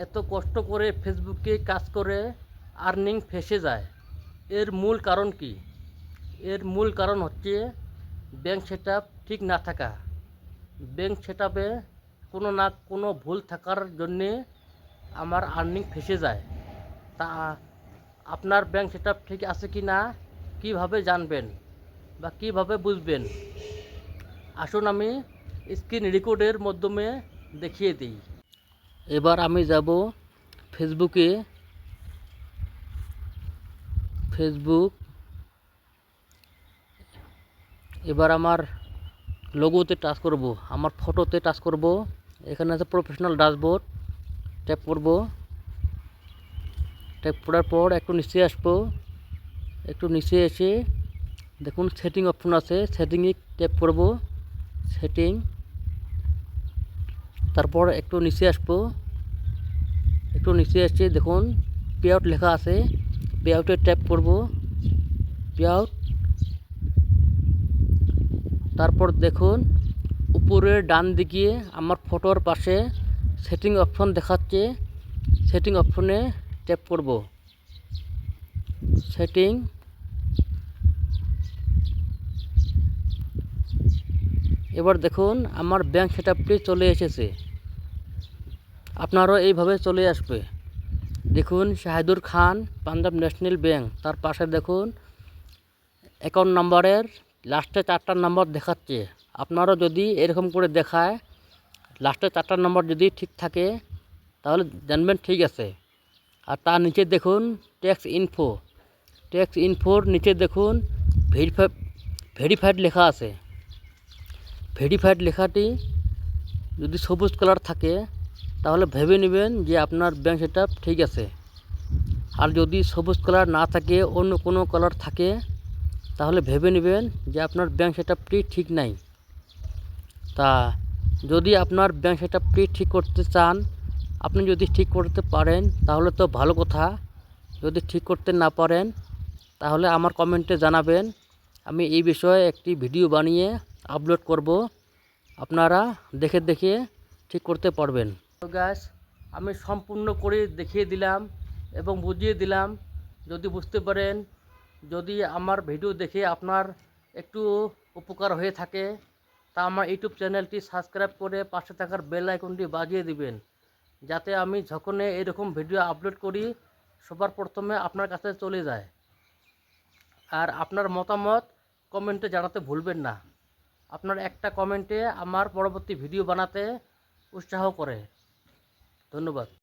এত কষ্ট করে ফেসবুকে কাজ করে আর্নিং ফেঁসে যায়, এর মূল কারণ কি? এর মূল কারণ হচ্ছে ব্যাংক সেটআপ ঠিক না থাকা। ব্যাংক সেটআপে কোনো না কোনো ভুল থাকার জন্যে আমার আর্নিং ফেঁসে যায়। তা আপনার ব্যাংক সেটআপ ঠিক আছে কি না কীভাবে জানবেন বা কীভাবে বুঝবেন? আসুন আমি স্ক্রিন রেকর্ডের মাধ্যমে দেখিয়ে দিই। এবার আমি যাব ফেসবুকে। এবার আমার লোগোতে টাচ করব, আমার ফটোতে টাচ করব। এখানে আছে প্রফেশনাল ড্যাশবোর্ড, ট্যাপ করব। ট্যাপ করার পর একটু নিচে আসবো। একটু নিচে এসে দেখুন সেটিং অপশন আছে, সেটিংয়ে ট্যাপ করব। সেটিং, তারপর একটু নিচে আসবো। একটু নিচে এসে দেখুন পে আউট লেখা আছে, পে আউটে ট্যাপ করব। পে আউট, তারপর দেখুন উপরের ডান দিকে আমার ফটোর পাশে সেটিং অপশন দেখাচ্ছে, সেটিং অপশনে ট্যাপ করব। সেটিং, এবার দেখুন আমার ব্যাংক সেটআপটি চলে এসেছে। আপনারও এইভাবে চলে আসবে। দেখুন শাহিদুর খান পাঞ্জাব ন্যাশনাল ব্যাংক, তার পাশে দেখুন অ্যাকাউন্ট নাম্বারের লাস্টে 4টা নাম্বার দেখাচ্ছে। আপনারও যদি এরকম করে দেখায়, লাস্টে 4টা নাম্বার যদি ঠিক থাকে তাহলে জানবেন ঠিক আছে। আর তার নিচে দেখুন ট্যাক্স ইনফো, ট্যাক্স ইনফোর নিচে দেখুন ভেরিফাইড লেখা আছে। ভেরিফাইড লেখাটি যদি সবুজ কালার থাকে তাহলে ভেবে নেবেন যে আপনার ব্যাংক সেটআপ ঠিক আছে। আর যদি সবুজ কালার না থাকে, অন্য কোনো কালার থাকে, তাহলে ভেবে নেবেন যে আপনার ব্যাংক সেটআপটি ঠিক নাই। তা যদি আপনার ব্যাংক সেটআপটি ঠিক করতে চান, আপনি যদি ঠিক করতে পারেন তাহলে তো ভালো কথা। যদি ঠিক করতে না পারেন তাহলে আমার কমেন্টে জানাবেন, আমি এই বিষয়ে একটি ভিডিও বানিয়ে আপলোড করব, আপনারা দেখে দেখে ঠিক করতে পারবেন। তো গাইস, আমি সম্পূর্ণ করে দেখিয়ে দিলাম এবং বুঝিয়ে দিলাম। যদি বুঝতে পারেন, যদি আমার ভিডিও দেখে আপনার একটু উপকার হয়ে থাকে, তা আমার ইউটিউব চ্যানেলটি সাবস্ক্রাইব করে পাশে থাকার বেল আইকনটি বাজিয়ে দিবেন, যাতে আমি যখনই এরকম ভিডিও আপলোড করি সবার প্রথমে আপনার কাছে চলে যায়। আর আপনার মতামত কমেন্টে জানাতে ভুলবেন না। আপনার একটা কমেন্টে আমার পরবর্তী ভিডিও বানাতে উৎসাহ করে। ধন্যবাদ।